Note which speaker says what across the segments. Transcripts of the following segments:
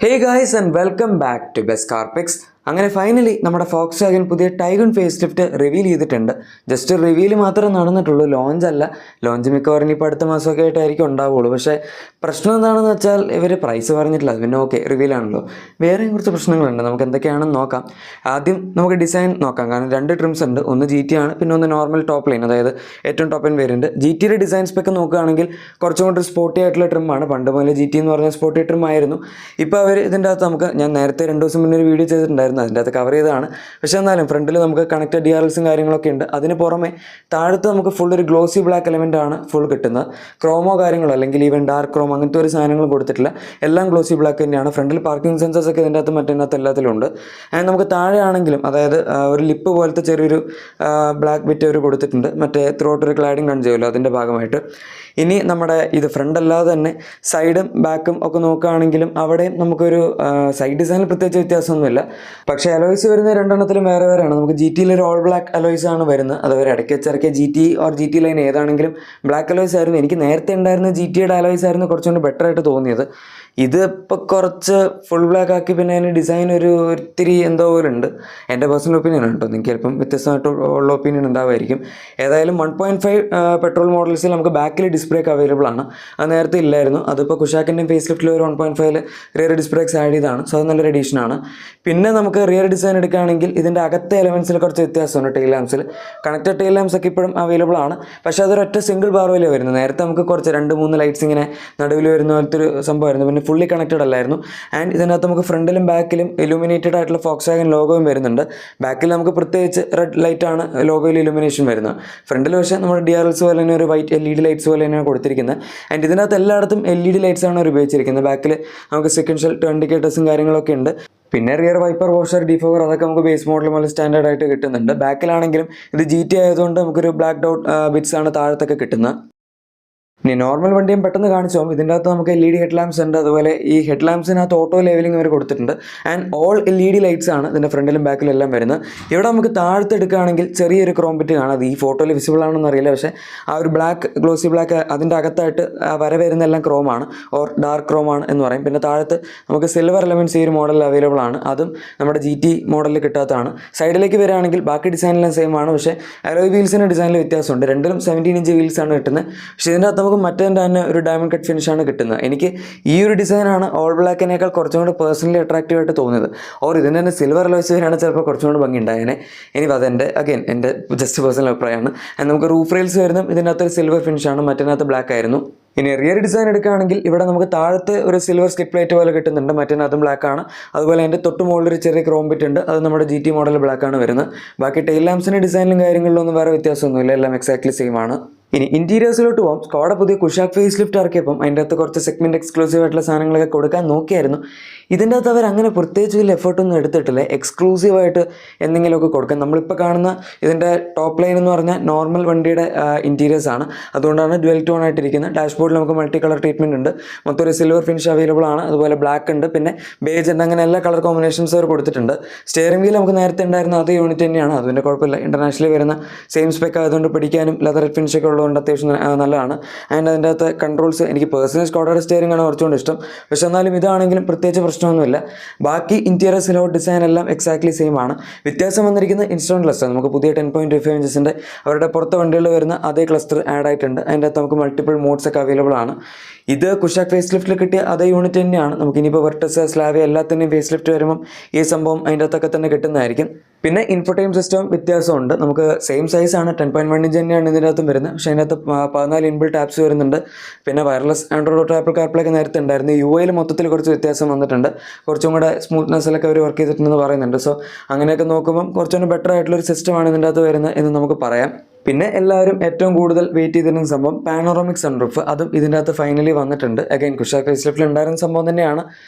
Speaker 1: Hey guys and welcome back to Best Car Picks. അങ്ങനെ finally നമ്മുടെ Volkswagen പുതിയ Taigun face lift reveal ചെയ്തിട്ടുണ്ട്. Just reveal മാത്രമേ നടന്നിട്ടുള്ളൂ, launch അല്ല. ലോഞ്ച് മിക്കവാറും ഇപ്പോൾ അടുത്ത മാസമൊക്കെ ആയിട്ടായിരിക്കും ഉണ്ടാവുള്ളൂ. പക്ഷേ പ്രശ്നം എന്താണെന്ന് വെച്ചാൽ ഇവർ പ്രൈസ് പറഞ്ഞിട്ടില്ല. പിന്നെ ഓക്കെ, റിവീലാണല്ലോ. വേറെയും കുറച്ച് പ്രശ്നങ്ങളുണ്ട്, നമുക്ക് എന്തൊക്കെയാണെന്ന് നോക്കാം. ആദ്യം നമുക്ക് ഡിസൈൻ നോക്കാം. കാരണം രണ്ട് ട്രിംസ് ഉണ്ട്, ഒന്ന് ജി ടി ആണ്, പിന്നെ ഒന്ന് നോർമൽ ടോപ്പ് ലൈൻ, അതായത് ഏറ്റവും ടോപ്പ് ലൈൻ വേരിയൻറ്റ്. ജി ടിയുടെ ഡിസൈൻ സ്പെക്ക് നോക്കുകയാണെങ്കിൽ കുറച്ചും കൂടി സ്പോർട്ടി ആയിട്ടുള്ള ട്രിമ്മാണ്. പണ്ട് മുതലേ ജി ടി എന്ന് പറഞ്ഞാൽ സ്പോർട്ടി ട്രിം ആയിരുന്നു. ഇപ്പോൾ അവർ ഇതിൻ്റെ അകത്ത് ഞാൻ നേരത്തെ 2 ദിവസം മുന്നേ ഒരു വീഡിയോ ചെയ്തിട്ടുണ്ടായിരുന്നു, അതിൻ്റെ അകത്ത് കവർ ചെയ്തതാണ്. പക്ഷേ എന്നാലും ഫ്രണ്ടിൽ നമുക്ക് കണക്റ്റഡ് DRLസും കാര്യങ്ങളൊക്കെ ഉണ്ട്. അതിന് പുറമെ താഴത്ത് നമുക്ക് ഫുൾ ഒരു ഗ്ലോസി ബ്ലാക്ക് എലമെൻ്റ് ആണ് ഫുൾ കിട്ടുന്നത്. ക്രോമോ കാര്യങ്ങളോ അല്ലെങ്കിൽ ഈവൻ ഡാർക്ക് ക്രോം അങ്ങനത്തെ ഒരു സാധനങ്ങളും കൊടുത്തിട്ടില്ല, എല്ലാം ഗ്ലോസി ബ്ലാക്ക് തന്നെയാണ്. ഫ്രണ്ടിൽ പാർക്കിംഗ് സെൻസേഴ്സ് ഒക്കെ ഇതിൻ്റെ അകത്ത് മറ്റേതിനകത്ത് എല്ലാത്തിലും ഉണ്ട്. ആൻഡ് നമുക്ക് താഴെ ആണെങ്കിലും, അതായത് ഒരു ലിപ്പ് പോലത്തെ ചെറിയൊരു ബ്ലാക്ക് ബിറ്റ് അവർ കൊടുത്തിട്ടുണ്ട്, മറ്റേ ത്രോട്ട് ഒരു ക്ലാഡിങ് കൺ ചെയ്യുമല്ലോ അതിൻ്റെ ഭാഗമായിട്ട്. ഇനി നമ്മുടെ ഇത് ഫ്രണ്ട് അല്ലാതെ തന്നെ സൈഡും ബാക്കും ഒക്കെ നോക്കുകയാണെങ്കിലും അവിടെയും നമുക്കൊരു സൈഡ് ഡിസൈനിൽ പ്രത്യേകിച്ച് വ്യത്യാസമൊന്നുമില്ല. പക്ഷേ അലോയ്സ് വരുന്ന രണ്ടെണ്ണത്തിലും വേറെ വേറെയാണ്. നമുക്ക് ജി ടിയിൽ ഒരു ഓൾ ബ്ലാക്ക് അലോയ്സ് ആണ് വരുന്നത്. അതുവരെ ഇടയ്ക്ക് വെച്ചിറക്കിയ G T or G T line ഏതാണെങ്കിലും ബ്ലാക്ക് അലോയ്സ് ആയിരുന്നു. എനിക്ക് നേരത്തെ ഉണ്ടായിരുന്ന ജി ടിയുടെ അലോയ്സ് ആയിരുന്നു കുറച്ചുകൂടി ബെറ്റർ ആയിട്ട് തോന്നിയത്. ഇത് ഇപ്പോൾ കുറച്ച് ഫുൾ ബ്ലാക്ക് ആക്കി, പിന്നെ അതിന് ഡിസൈൻ ഒത്തിരി എന്തോ പോലെ ഉണ്ട്. എൻ്റെ പേഴ്സണൽ ഒപ്പീനിയൻ ആണ് കേട്ടോ, നിങ്ങൾക്ക് ചിലപ്പം വ്യത്യസ്തമായിട്ടുള്ള ഒപ്പീനിയൻ ഉണ്ടാവുമായിരിക്കും. ഏതായാലും 1.5 പെട്രോൾ മോഡൽസിൽ നമുക്ക് ബാക്കിൽ ഡിസ്ക് ബ്രേക്ക് അവൈലബിൾ ആണ്. അത് നേരത്തെ ഇല്ലായിരുന്നു. അതിപ്പോൾ കുഷാക്കിൻ്റെയും ഫേസ് ലിഫ്റ്റിൽ ഒരു 1.5 റിയർ ഡിസ്ക് ബ്രേക്സ് ആഡ് ചെയ്താണ്. സോ അത് നല്ലൊരു എഡീഷനാണ്. പിന്നെ നമുക്ക് റിയർ ഡിസൈൻ എടുക്കുകയാണെങ്കിൽ ഇതിൻ്റെ അകത്തെ എലമെൻസിൽ കുറച്ച് വ്യത്യാസമുണ്ട്. ടെയിൽ ലാംപ്സിൽ കണക്റ്റഡ് ടെയിൽ ലാംപ്സ് ഒക്കെ ഇപ്പോഴും അവൈലബിൾ ആണ്. പക്ഷേ അതൊരൊറ്റ സിംഗിൾ ബാർവയിലേ വരുന്നത്. നേരത്തെ നമുക്ക് കുറച്ച് 2-3 ലൈറ്റ്സ് ഇങ്ങനെ നടുവിൽ വരുന്ന പോലത്തെ ഒരു സംഭവമായിരുന്നു. പിന്നെ ഫുള്ളി കണക്റ്റഡ് അല്ലായിരുന്നു. ആൻഡ് ഇതിനകത്ത് നമുക്ക് ഫ്രണ്ടിലും ബാക്കിലും ഇലുമിനേറ്റഡ് ആയിട്ടുള്ള ഫോക്സ്വാഗൻ ലോഗോയും വരുന്നുണ്ട്. ബാക്കിൽ നമുക്ക് പ്രത്യേകിച്ച് റെഡ് ലൈറ്റാണ് ലോഗോയിൽ ഇലുമിനേഷൻ വരുന്നത്. ഫ്രണ്ടിൽ പക്ഷേ നമ്മുടെ DRLs പോലെ തന്നെ ഒരു വൈറ്റ് LED ലൈറ്റ്സ് പോലെ തന്നെയാണ് കൊടുത്തിരിക്കുന്നത്. ആൻഡ് ഇതിനകത്ത് എല്ലായിടത്തും LED ലൈറ്റ്സ് ആണ് അവർ ഉപയോഗിച്ചിരിക്കുന്നത്. ബാക്കിൽ നമുക്ക് സെക്കൻഷ്യൽ ഇൻഡിക്കേറ്റേഴ്സും കാര്യങ്ങളൊക്കെ ഉണ്ട്. പിന്നെ റിയർ വൈപ്പർ, വാഷർ, ഡിഫോഗർ അതൊക്കെ നമുക്ക് ബേസ് മോഡൽ മുതൽ സ്റ്റാൻഡേർഡ് ആയിട്ട് കിട്ടുന്നുണ്ട്. ബാക്കിലാണെങ്കിലും ഇത് ജി ടി ആയതുകൊണ്ട് നമുക്കൊരു ബ്ലാക്ക് ഡൗട്ട് ബിറ്റ്സ് ആണ് താഴത്തൊക്കെ കിട്ടുന്നത്. ഇനി നോർമൽ വണ്ടിയും പെട്ടെന്ന് കാണിച്ചു പോകും. ഇതിൻ്റെ അകത്ത് നമുക്ക് LED ഹെഡ് ലാംപ്സ് ഉണ്ട്. അതുപോലെ ഈ ഹെഡ് ലാംപ്സിനകത്ത് ഓട്ടോ ലെവലിംഗ് അവർ കൊടുത്തിട്ടുണ്ട്. ആൻഡ് ഓൾ LED ലൈറ്റ്സ് ആണ് ഇതിൻ്റെ ഫ്രണ്ടിലും ബാക്കിലും എല്ലാം വരുന്നത്. ഇവിടെ നമുക്ക് താഴത്ത് എടുക്കുകയാണെങ്കിൽ ചെറിയൊരു ക്രോം ബിറ്റ് കാണാം. അത് ഈ ഫോട്ടോയിൽ വിസിബിൾ ആണെന്ന് അറിയില്ല, പക്ഷേ ആ ഒരു ബ്ലാക്ക് ഗ്ലോസി ബ്ലാക്ക് അതിൻ്റെ അകത്തായിട്ട് വര വരുന്ന എല്ലാം ക്രോമാണ് ഓർ ഡാർക്ക് ക്രോമാണ് എന്ന് പറയും. പിന്നെ താഴത്ത് നമുക്ക് സിൽവർ എലമെൻറ്റ്സ് ഈ ഒരു മോഡലിൽ അവൈലബിൾ ആണ്. അതും നമ്മുടെ ജി ടി മോഡലിൽ കിട്ടാത്തതാണ്. സൈഡിലേക്ക് വരികയാണെങ്കിൽ ബാക്കി ഡിസൈനെല്ലാം സെയിം ആണ്. പക്ഷേ അലോയ് വീൽസിൻ്റെ ഡിസൈനിൽ വ്യത്യാസമുണ്ട്. രണ്ടിലും 17 ഇഞ്ച് വീൽസ് ആണ് കിട്ടുന്നത്. പക്ഷേ ഇതിൻ്റെ അകത്ത് നമുക്ക് മറ്റേതിൻ്റെ തന്നെ ഒരു ഡയമണ്ട് കട്ട് ഫിനിഷാണ് കിട്ടുന്നത്. എനിക്ക് ഈ ഒരു ഡിസൈനാണ് ഓൾ ബ്ലാക്കിനേക്കാൾ കുറച്ചും കൂടി പേഴ്സണലി അട്രാക്റ്റീവ് ആയിട്ട് തോന്നിയത്. ഓർ ഇതിൻ്റെ തന്നെ സിൽവർ അലോയ്സ് വരെയാണ് ചിലപ്പോൾ കുറച്ചും കൂടി ഭംഗി ഉണ്ടായേനെ. ഇനി അതെൻ്റെ എൻ്റെ ജസ്റ്റ് പേഴ്സണൽ അഭിപ്രായമാണ്. നമുക്ക് റൂഫ് റെയിൽസ് വരുന്നതും ഇതിനകത്ത് ഒരു സിൽവർ ഫിനിഷാണ്, മറ്റേതിനകത്ത് ബ്ലാക്ക് ആയിരുന്നു. ഇനി റിയർ ഡിസൈൻ എടുക്കുകയാണെങ്കിൽ ഇവിടെ നമുക്ക് താഴത്ത് ഒരു സിൽവർ സ്കിപ്പ് പ്ലേറ്റ് പോലെ കിട്ടുന്നുണ്ട്, മറ്റേതിനകത്തും ബ്ലാക്ക് ആണ്. അതുപോലെ അതിൻ്റെ തൊട്ട് മുകളിൽ ഒരു ചെറിയ ക്രോം ബിറ്റ് ഉണ്ട്, അത് നമ്മുടെ ജി ടി മോഡൽ ബ്ലാക്ക് ആണ് വരുന്നത്. ബാക്കി ടെയിൽ ലാംപ്സിൻ്റെ ഡിസൈനിലും കാര്യങ്ങളിലൊന്നും വേറെ വ്യത്യാസമൊന്നുമില്ല, എല്ലാം എക്സാക്ട്ലി സെയിം ആണ്. ഇനി ഇൻറ്റീരിയേഴ്സിലോട്ട് പോകാം. സ്കോഡ പുതിയ കുഷാക്ക് ഫേസ് ലിഫ്റ്റ് ഇറക്കിയപ്പം അതിൻ്റെ അകത്ത് കുറച്ച് സെഗ്മെൻറ്റ് എക്സ്ക്ലൂസീവ് ആയിട്ടുള്ള സാധനങ്ങളൊക്കെ കൊടുക്കാൻ നോക്കിയായിരുന്നു. ഇതിൻ്റെ അകത്ത് അവർ അങ്ങനെ പ്രത്യേകിച്ച് വലിയ എഫേർട്ടൊന്നും എടുത്തിട്ടില്ല എക്സ്ക്ലൂസീവായിട്ട് എന്തെങ്കിലുമൊക്കെ കൊടുക്കാൻ. നമ്മളിപ്പോൾ കാണുന്ന ഇതിൻ്റെ ടോപ്പ് ലൈൻ എന്ന് പറഞ്ഞാൽ നോർമൽ വണ്ടിയുടെ ഇൻറ്റീരിയേഴ്സ് ആണ്. അതുകൊണ്ടാണ് ഡ്വൽ ടോൺ ആയിട്ടിരിക്കുന്നത്. ഡാഷ്ബോർഡിൽ നമുക്ക് മൾട്ടി കളർ ട്രീറ്റ്മെൻറ്റ് ഉണ്ട്. മൊത്തം ഒരു സിൽവർ ഫിനിഷ് അവൈലബിൾ ആണ്. അതുപോലെ ബ്ലാക്ക് ഉണ്ട്, പിന്നെ ബേജ് ഉണ്ട്. അങ്ങനെ എല്ലാ കളർ കോമ്പിനേഷൻസ് അവർ കൊടുത്തിട്ടുണ്ട്. സ്റ്റിയറിംഗ് വീൽ നമുക്ക് നേരത്തെ ഉണ്ടായിരുന്ന അതേ യൂണിറ്റ് തന്നെയാണ്. അതിൻ്റെ കുഴപ്പമില്ല. ഇൻ്റർനാഷണലി വരുന്ന സെയിം സ്പെക്ക് ആയതുകൊണ്ട് പിടിക്കാനും ലെതർ ഫിനിഷ് ഒക്കെ ഉള്ളതുകൊണ്ട് അത്യാവശ്യം നല്ലതാണ്. ആൻഡ് അതിൻ്റെ അകത്ത് കൺട്രോൾസ് എനിക്ക് പേഴ്സണലി സ്കോഡയുടെ സ്റ്റിയറിംഗ് ആണ് കുറച്ചുകൊണ്ട് ഇഷ്ടം. പക്ഷെ എന്നാലും ഇതാണെങ്കിലും പ്രത്യേകിച്ച് പ്രശ്നമൊന്നുമില്ല. ബാക്കി ഇൻറ്റീരിയർ സിലോട്ട് ഡിസൈൻ എല്ലാം എക്സാക്ട്ലി സെയിം ആണ്. വ്യത്യാസം വന്നിരിക്കുന്ന ഇൻസ്ട്രുമെൻറ്റ് ക്ലസ്റ്റർ. നമുക്ക് പുതിയ 10.25 ഇഞ്ചസിൻ്റെ അവരുടെ പുറത്തെ വണ്ടികളിൽ വരുന്ന അതേ ക്ലസ്റ്റർ ആഡ് ആയിട്ടുണ്ട്. അതിൻ്റെ അകത്ത് നമുക്ക് മൾട്ടിപ്പിൾ മോഡ്സ് ഒക്കെ അവൈലബിൾ ആണ്. ഇത് കുഷാക്ക് ഫേസ് ലിഫ്റ്റിൽ കിട്ടിയ അതേ യൂണിറ്റ് തന്നെയാണ്. നമുക്കിനിയിപ്പോൾ വെർട്ടസ്, സ്ലാവി എല്ലാത്തിൻ്റെയും ഫേസ് ലിഫ്റ്റ് വരുമ്പം ഈ സംഭവം അതിൻ്റെ അകത്തൊക്കെ തന്നെ കിട്ടുന്നതായിരിക്കും. പിന്നെ ഇൻഫോടൈം സിസ്റ്റം വ്യത്യാസമുണ്ട്. നമുക്ക് സെയിം സൈസാണ്, 10.1 ഇഞ്ച് തന്നെയാണ് ഇതിൻ്റെ അകത്തും വരുന്നത്. പക്ഷേ അതിനകത്ത് 14 ഇൻബിൽറ്റ് ആപ്സ് വരുന്നുണ്ട്. പിന്നെ wireless Android auto, apple CarPlay ഒക്കെ നേരത്തെ ഉണ്ടായിരുന്നു. UIയിൽ മൊത്തത്തിൽ കുറച്ച് വ്യത്യാസം വന്നിട്ടുണ്ട്. കുറച്ചും കൂടെ സ്മൂത്ത്നെസ്സിലൊക്കെ അവർ വർക്ക് ചെയ്തിട്ടുണ്ടെന്ന് പറയുന്നുണ്ട്. സോ അങ്ങനെയൊക്കെ നോക്കുമ്പം കുറച്ചുകൂടെ ബെറ്റർ ആയിട്ടുള്ളൊരു സിസ്റ്റമാണ് ഇതിൻ്റെ അകത്ത് വരുന്നത് എന്ന് നമുക്ക് പറയാം. പിന്നെ എല്ലാവരും ഏറ്റവും കൂടുതൽ വെയിറ്റ് ചെയ്തിരുന്ന സംഭവം പാനോറമിക് സൺറൂഫ്. അതും ഇതിൻ്റെ അകത്ത് ഫൈനലി വന്നിട്ടുണ്ട്. അഗൈൻ കുഷാക്ക് ഫേസ് ലിഫ്റ്റിൽ ഉണ്ടായിരുന്ന സംഭവം തന്നെയാണ്,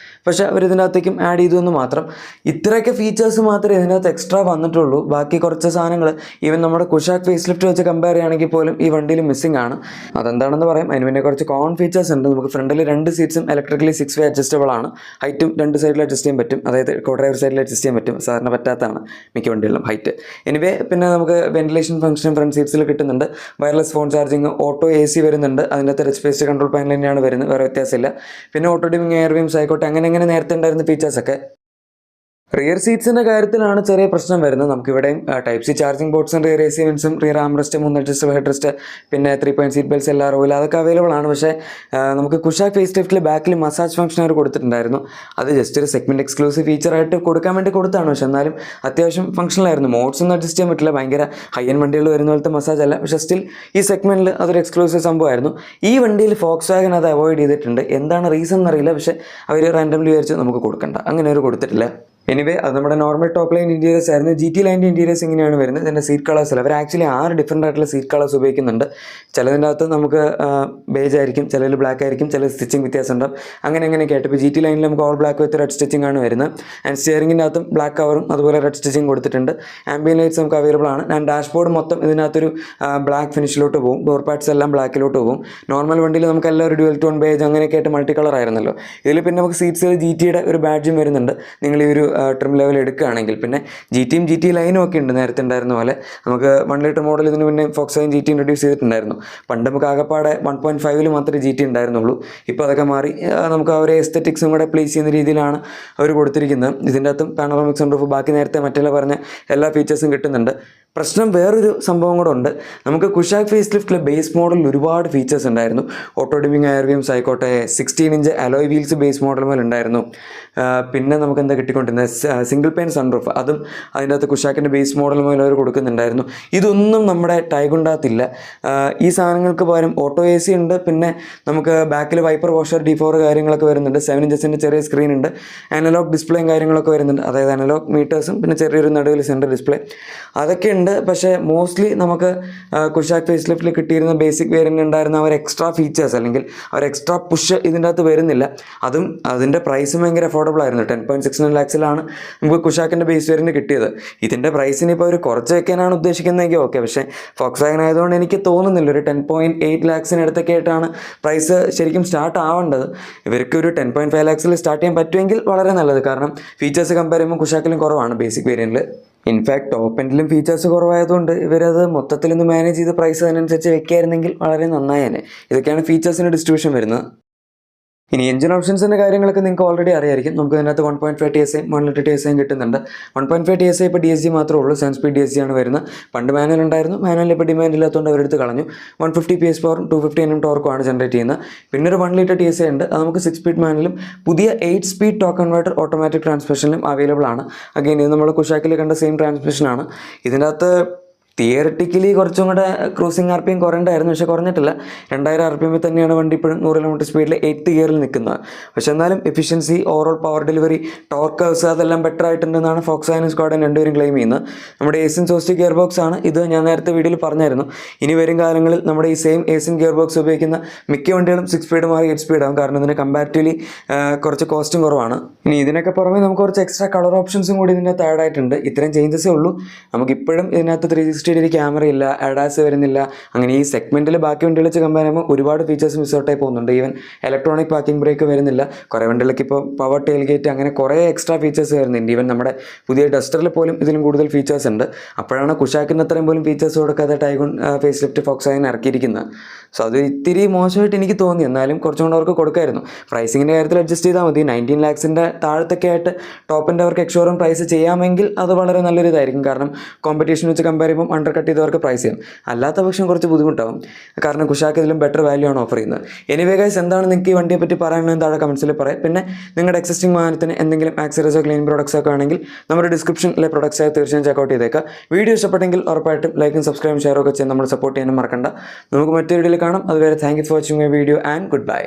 Speaker 1: പക്ഷേ അവർ ഇതിനകത്തേക്കും ആഡ് ചെയ്തു എന്ന് മാത്രം. ഇത്രയൊക്കെ ഫീച്ചേഴ്സ് മാത്രമേ ഇതിനകത്ത് എക്സ്ട്രാ വന്നിട്ടുള്ളൂ. ബാക്കി കുറച്ച് സാധനങ്ങൾ ഈവൻ നമ്മുടെ കുഷാക്ക് ഫേസ് ലിഫ്റ്റ് വെച്ച് കമ്പയർ ചെയ്യുകയാണെങ്കിൽ പോലും ഈ വണ്ടിയിൽ മിസ്സിംഗ് ആണ്. അതെന്താണെന്ന് പറയാം. അതിന് പിന്നെ കുറച്ച് കോമൺ ഫീച്ചേഴ്സ് ഉണ്ട്. നമുക്ക് ഫ്രണ്ടിൽ 2 സീറ്റ്സും ഇലക്ട്രിക്കലി 6 വേ അഡ്ജസ്റ്റബിൾ ആണ്. ഹൈറ്റും 2 സൈഡിൽ അഡ്ജസ്റ്റ് ചെയ്യാൻ പറ്റും. അതായത് കോ ഡ്രൈവർ സൈഡിൽ അഡ്ജസ്റ്റ് ചെയ്യാൻ പറ്റും. സാധാരണ പറ്റാത്തതാണ് മിക്ക വണ്ടികളിലും ഹൈറ്റ്. എനിവേ പിന്നെ നമുക്ക് വെന്റിലേഷൻ ഫംഗ്ഷൻ ഫ്രണ്ട് സീറ്റ്സ് ബഡ്സിൽ കിട്ടുന്നുണ്ട്. Wireless phone charging, auto AC വരുന്നുണ്ട്. അതിനകത്ത് ടച്ച് ബേസ്ഡ് കൺട്രോൾ പാനൽ തന്നെയാണ് വരുന്നത്, വേറെ വ്യത്യാസമില്ല. പിന്നെ ഓട്ടോ ഡിമിങ്, എയർ വീംസ് ആയിക്കോട്ടെ, അങ്ങനെ നേരത്തെ ഉണ്ടായിരുന്ന ഫീച്ചേഴ്സൊക്കെ. റിയർ സീറ്റ്സിൻ്റെ കാര്യത്തിലാണ് ചെറിയ പ്രശ്നം വരുന്നത്. നമുക്കിവിടെയും ടൈപ്പ് സി ചാർജിങ് പോർട്ട്സും റിയർ AC വെൻസും rear armrest, 3 adjustable head rest, പിന്നെ 3 പോയിന്റ് സീറ്റ് ബെൽറ്റ്സ് എല്ലാ റോയിൽ അതൊക്കെ അവൈലബിൾ ആണ്. പക്ഷേ നമുക്ക് കുഷാക്ക് ഫേസ് ലിഫ്റ്റിൽ ബാക്കിൽ മസാജ് ഫംഗ്ഷൻ അവർ കൊടുത്തിട്ടുണ്ടായിരുന്നു. അത് ജസ്റ്റ് ഒരു സെഗ്മെൻറ്റ് എക്സ്ക്ലൂസീവ് ഫീച്ചറായിട്ട് കൊടുക്കാൻ വേണ്ടി കൊടുത്താണ്. പക്ഷേ എന്നാലും അത്യാവശ്യം ഫംഗ്ഷനായിരുന്നു. മോഡ്സ് ഒന്നും അഡ്ജസ്റ്റ് ചെയ്യാൻ പറ്റില്ല, ഭയങ്കര ഹൈ എൻഡ് വണ്ടികൾ വരുന്ന പോലത്തെ മസാജ് അല്ല. പക്ഷേ സ്റ്റിൽ ഈ സെഗ്മെൻറ്റിൽ അതൊരു എക്സ്ക്ലൂസീവ് സംഭവമായിരുന്നു. ഈ വണ്ടിയിൽ ഫോക്സ് വാഗൻ അത് അവോയ്ഡ് ചെയ്തിട്ടുണ്ട്. എന്താണ് റീസൺ എന്നറിയില്ല, പക്ഷേ അവർ റാൻഡംലി വിചാരിച്ച് നമുക്ക് കൊടുക്കണ്ട, അങ്ങനെ അവർ കൊടുത്തിട്ടില്ല. എനിവേ അത് നമ്മുടെ നോർമൽ ടോപ്പ് ലൈൻ ഇൻറ്റീരിയേഴ്സ് ആയിരുന്നു. GT ലൈൻ്റെ ഇൻറ്റീരിയേഴ്സ് ഇങ്ങനെയാണ് വരുന്നത്. ഇതിൻ്റെ സീറ്റ് കളേഴ്സിൽ അവർ ആക്ച്വലി 6 ഡിഫറെൻ്റ് ആയിട്ടുള്ള സീറ്റ് കളേഴ്സ് ഉപയോഗിക്കുന്നുണ്ട്. ചിലതിൻ്റെ അകത്ത് നമുക്ക് ബേജ് ആയിരിക്കും, ചിലതിൽ ബ്ലാക്ക് ആയിരിക്കും, ചില സ്റ്റിച്ചിങ് വ്യത്യാസം ഉണ്ടാവും. അങ്ങനെയൊക്കെ ആയിട്ട് ഇപ്പോൾ GT ലൈനിൽ നമുക്ക് all black with red stitching ആണ് വരുന്നത്. ആൻഡ് സ്റ്റിയറിങ്ങിൻ്റെ അകത്തും ബ്ലാക്ക് കവറും അതുപോലെ റെഡ് സ്റ്റിച്ചിങ് കൊടുത്തിട്ടുണ്ട്. ആംബിയൻ ലൈറ്റ്സ് നമുക്ക് അവൈലബിൾ ആണ്. ആൻഡ് ഡാഷ്ബോർഡ് മൊത്തം ഇതിനകത്തൊരു ബ്ലാക്ക് ഫിനിഷിലോട്ട് പോകും. ഡോർ പാഡ്സ് എല്ലാം ബ്ലാക്കിലോട്ട് പോകും. നോർമൽ വണ്ടിയിൽ നമുക്ക് എല്ലാം ഒരു ഡ്യുവൽ ടോൺ ബേജ് അങ്ങനെയൊക്കെ ആയിട്ട് മൾട്ടി കളർ ആയിരുന്നല്ലോ. ഇതിൽ പിന്നെ നമുക്ക് സീറ്റ്സിൽ GTയുടെ ഒരു ബാഡ്ജും വരുന്നുണ്ട്. നിങ്ങൾ ഈ ഒരു ട്രിം ലെവൽ എടുക്കുകയാണെങ്കിൽ. പിന്നെ GT ലൈനും ഒക്കെ ഉണ്ട്, നേരത്തെ ഉണ്ടായിരുന്ന പോലെ. നമുക്ക് 1 ലിറ്റർ മോഡൽ ഇതിന് പിന്നെ ഫോക്സ് വാഗൻ GT ഇൻട്രൊഡ്യൂസ് ചെയ്തിട്ടുണ്ടായിരുന്നു. പണ്ട് നമുക്ക് ആകെപ്പാടെ 1.5 മാത്രമേ GT ഉണ്ടായിരുന്നുള്ളൂ. ഇപ്പോൾ അതൊക്കെ മാറി നമുക്ക് ആ ഒരു എസ്തെറ്റിക്സും കൂടെ പ്ലേസ് ചെയ്യുന്ന രീതിയിലാണ് അവർ കൊടുത്തിരിക്കുന്നത്. ഇതിൻ്റെ അകത്തും പാനോറാമിക് സൺറൂഫ്, ബാക്കി നേരത്തെ മറ്റെല്ലാം പറഞ്ഞ എല്ലാ ഫീച്ചേഴ്സും കിട്ടുന്നുണ്ട്. പ്രശ്നം വേറൊരു സംഭവം കൂടെ ഉണ്ട്. നമുക്ക് കുഷാക്ക് ഫേസ് ലിഫ്റ്റിലെ ബേസ് മോഡലിൽ ഒരുപാട് ഫീച്ചേഴ്സ് ഉണ്ടായിരുന്നു. ഓട്ടോ ഡിമിങ്, എയർ വീംസ് ആയിക്കോട്ടെ, 16 inch alloy wheels base model മേലെ ഉണ്ടായിരുന്നു. പിന്നെ നമുക്ക് എന്താ കിട്ടിക്കൊണ്ടിരുന്നത്, സിംഗിൾ പെയിൻ സൺറൂഫ്, അതും അതിൻ്റെ അകത്ത് കുഷാക്കിൻ്റെ ബേസ് മോഡൽ മേലെ അവർ കൊടുക്കുന്നുണ്ടായിരുന്നു. ഇതൊന്നും നമ്മുടെ ടൈഗുണ്ടകത്തില്ല. ഈ സാധനങ്ങൾക്ക് പകരം ഓട്ടോ AC ഉണ്ട്. പിന്നെ നമുക്ക് ബാക്കിൽ വൈപ്പർ വാഷർ, D4 കാര്യങ്ങളൊക്കെ വരുന്നുണ്ട്. 7 ഇഞ്ചസിൻ്റെ ചെറിയ സ്ക്രീൻ ഉണ്ട്. അനലോഗ് ഡിസ്പ്ലേയും കാര്യങ്ങളൊക്കെ വരുന്നുണ്ട്. അതായത് അനലോഗ് മീറ്റേഴ്സും പിന്നെ ചെറിയൊരു നടുവിൽ സെൻറ്റർ ഡിസ്പ്ലേ അതൊക്കെ ഉണ്ട്. പക്ഷേ മോസ്റ്റ്ലി നമുക്ക് കുഷാക്ക് ഫേസ് ലിഫ്റ്റിൽ കിട്ടിയിരുന്ന ബേസിക് വേരിയൻ്റ് ഉണ്ടായിരുന്ന അവർ എക്സ്ട്രാ ഫീച്ചേഴ്സ് അല്ലെങ്കിൽ അവർ എക്സ്ട്രാ പുഷ് ഇതിൻ്റെ അകത്ത് വരുന്നില്ല. അതും അതിൻ്റെ പ്രൈസും ഭയങ്കര അഫോർഡബിൾ ആയിരുന്നു. 10.69 lakhs-ലാണ് നമുക്ക് കുഷാക്കിൻ്റെ ബേസ് വേരിയൻ്റ് കിട്ടിയത്. ഇതിൻ്റെ പ്രൈസിന് ഇപ്പോൾ ഒരു കുറച്ച് വെക്കാനാണ് ഉദ്ദേശിക്കുന്നതെങ്കിൽ ഓക്കെ. പക്ഷേ ഫോക്സ് വാഗൻ ആയതുകൊണ്ട് എനിക്ക് തോന്നുന്നില്ല ഒരു 10.8 lakhs-നടുത്തൊക്കെ ആയിട്ടാണ് പ്രൈസ് ശരിക്കും സ്റ്റാർട്ട് ആവേണ്ടത്. ഇവർക്ക് ഒരു 10.5 lakhs-ൽ സ്റ്റാർട്ട് ചെയ്യാൻ പറ്റുമെങ്കിൽ വളരെ നല്ലത്. കാരണം ഫീച്ചേഴ്സ് കമ്പയർ ചെയ്യുമ്പോൾ കുഷാക്കിലും കുറവാണ് ബേസിക് വേരിയൻറ്റിൽ. ഇൻഫാക്ട് ടോപ്പ് എൻഡിലും ഫീച്ചേഴ്സ് കുറവായതുകൊണ്ട് ഇവരത് മൊത്തത്തിലൊന്ന് മാനേജ് ചെയ്ത് പ്രൈസ് അതിനനുസരിച്ച് വെക്കുകയായിരുന്നെങ്കിൽ വളരെ നന്നായേനെ. ഇതൊക്കെയാണ് ഫീച്ചേഴ്സിൻ്റെ ഡിസ്ട്രിബ്യൂഷൻ വരുന്നത്. ഇനി എഞ്ചിൻ ഓപ്ഷൻസിൻ്റെ കാര്യങ്ങളൊക്കെ നിങ്ങൾക്ക് ഓൾറെഡി അറിയായിരിക്കും. നമുക്ക് ഇതിനകത്ത് 1.5 TSI 1 ലിറ്റർ TSI കിട്ടുന്നുണ്ട്. 1.5 TSI ഇപ്പോൾ DSG മാത്രമേ ഉള്ളൂ, 7 സ്പീഡ് DSG ആണ് വരുന്നത്. പണ്ട് മാനുവൽ ഉണ്ടായിരുന്നു, മാനുവൽ ഇപ്പോൾ ഡിമാൻഡ് ഇല്ലാത്തതുകൊണ്ട് അവരെടുത്ത് കളഞ്ഞു. 150 PS പവറും 250 Nm ടോർക്കുമാണ് ജനറേറ്റ് ചെയ്യുന്നത്. പിന്നെ ഒരു 1 ലിറ്റർ TSI ഉണ്ട്, അത് നമുക്ക് 6 സ്പീഡ് മാനുവലും പുതിയ 8 സ്പീഡ് ടോർക്ക് കൺവേർട്ടർ ഓട്ടോമാറ്റിക് ട്രാൻസ്മിഷനിലും അവൈലബിൾ ആണ്. അഗെയിൻ ഇത് നമ്മൾ കുഷാക്കിൽ കണ്ട സെയിം ട്രാൻസ്മിഷനാണ്. ഇതിനകത്ത് തിയററ്റിക്കലി കുറച്ചും കൂടെ ക്രൂസിംഗ് RPM കുറേണ്ടായിരുന്നു, പക്ഷേ കുറഞ്ഞിട്ടില്ല. 2000 RPM തന്നെയാണ് വണ്ടി ഇപ്പോഴും 100 km സ്പീഡിൽ 8th ഗിയറിൽ നിൽക്കുന്നത്. പക്ഷേ എന്നാലും എഫിഷ്യൻസി, ഓവറോൾ പവർ ഡെലിവറി, ടോർക്കേഴ്സ് അതെല്ലാം ബെറ്റർ ആയിട്ടുണ്ടെന്നാണ് ഫോക്സ് വാഗൻ സ്ക്വാഡൻ രണ്ടുപേരും ക്ലെയിം ചെയ്യുന്നത്. നമ്മുടെ ഏസിൻ സോസ്റ്റിക് ഗിയർ ബോക്സ് ആണ് ഇത്, ഞാൻ നേരത്തെ വീഡിയോയിൽ പറഞ്ഞായിരുന്നു. ഇനി വരും കാലങ്ങളിൽ നമ്മുടെ ഈ സെയിം ഏസിൻ ഗിയർ ബോക്സ് ഉപയോഗിക്കുന്ന മിക്ക വണ്ടികളും 6 സ്പീഡ് മാറി 8 സ്പീഡ് ആകും. കാരണം ഇതിന് കമ്പാരിറ്റീവ്ലി കുറച്ച് കോസ്റ്റും കുറവാണ്. ഇനി ഇതിനൊക്കെ പുറമെ നമുക്ക് കുറച്ച് എക്സ്ട്രാ കളർ ഓപ്ഷൻസും കൂടി ഇതിനകത്ത് ആഡ് ആയിട്ടുണ്ട്. ഇത്രയും ചേഞ്ചസേ ഉള്ളൂ. നമുക്കിപ്പോഴും ഇതിനകത്ത് 360 ഡിഗ്രി ക്യാമറ ഇല്ല, ADAS വരുന്നില്ല. അങ്ങനെ ഈ സെഗ്മെൻറ്റിൽ ബാക്കി വണ്ടികൾ വെച്ച് കമ്പയർ ചെയ്യുമ്പോൾ ഒരുപാട് ഫീച്ചേഴ്സ് മിസ് ഔട്ടായി പോകുന്നുണ്ട്. ഈവൻ ഇലക്ട്രോണിക് പാർക്കിംഗ് ബ്രേക്ക് വരുന്നില്ല. കുറേ വണ്ടികൾക്ക് ഇപ്പോൾ പവർ ടെയിൽ ഗേറ്റ് അങ്ങനെ കുറേ എക്സ്ട്രാ ഫീച്ചേഴ്സ് വരുന്നുണ്ട്. ഈവൻ നമ്മുടെ പുതിയ ഡസ്റ്ററിൽ പോലും ഇതിലും കൂടുതൽ ഫീച്ചേഴ്സ് ഉണ്ട്. അപ്പോഴാണ് കുഷാക്കിന് അത്രയും പോലും ഫീച്ചേഴ്സ് കൊടുക്കാതെ Taigun facelift Volkswagen ഇറക്കിയിരിക്കുന്നത്. സോ അത് ഇത്തിരി മോശമായിട്ട് എനിക്ക് തോന്നി. എന്നാലും കുറച്ചും കൂടെ അവർക്ക് കൊടുക്കായിരുന്നു. പ്രൈസിങ്ങിൻ്റെ കാര്യത്തിൽ അഡ്ജസ്റ്റ് ചെയ്താൽ മതി. 19 lakhs-ൻ്റെ താഴത്തൊക്കെ ആയിട്ട് ടോപ്പിൻ്റെ അവർക്ക് എക്സ്ഷോറൂം പ്രൈസ് ചെയ്യാമെങ്കിൽ അത് വളരെ നല്ലൊരു ഇതായിരിക്കും. കാരണം കോമ്പറ്റീഷൻ വെച്ച് കമ്പയർ ചെയ്യുമ്പോൾ അണ്ടർ കട്ട് ചെയ്തവർക്ക് പ്രൈസ് ചെയ്യാം. അല്ലാത്ത പക്ഷം കുറച്ച് ബുദ്ധിമുട്ടാവും. കാരണം കുഷാക്ക് ഇതിലും ബെറ്റർ വാല്യൂ ആണ് ഓഫർ ചെയ്യുന്നത്. എനിവേ ഗൈസ്, എന്താണ് നിങ്ങൾക്ക് ഈ വണ്ടിയെ പറ്റി പറയാനുള്ളത് താഴെ കമൻസിൽ പറയാം. പിന്നെ നിങ്ങളുടെ എക്സിസ്റ്റിംഗ് വാഹനത്തിന് എന്തെങ്കിലും ആക്സറീസോ ക്ലീൻ പ്രോഡക്ട്സ് ഒക്കെ ആണെങ്കിൽ നമ്മുടെ ഡിസ്ക്രിപ്ഷനിലെ പ്രോഡക്ട്സ് ആയി തീർച്ചയായും ചെക്കൗട്ട് ചെയ്തേക്കാം. വീഡിയോ ഇഷ്ടപ്പെട്ടെങ്കിൽ ഉറപ്പായിട്ടും ലൈക്കും സബ്സ്ക്രൈബും ഷെയറും ഒക്കെ ചെയ്യാൻ നമ്മൾ സപ്പോർട്ട് ചെയ്യാനും മറക്കണ്ട. നമുക്ക് മറ്റൊരു വീഡിയോയിൽ കാണാം. അതുവരെ thank you for watching my video and good bye.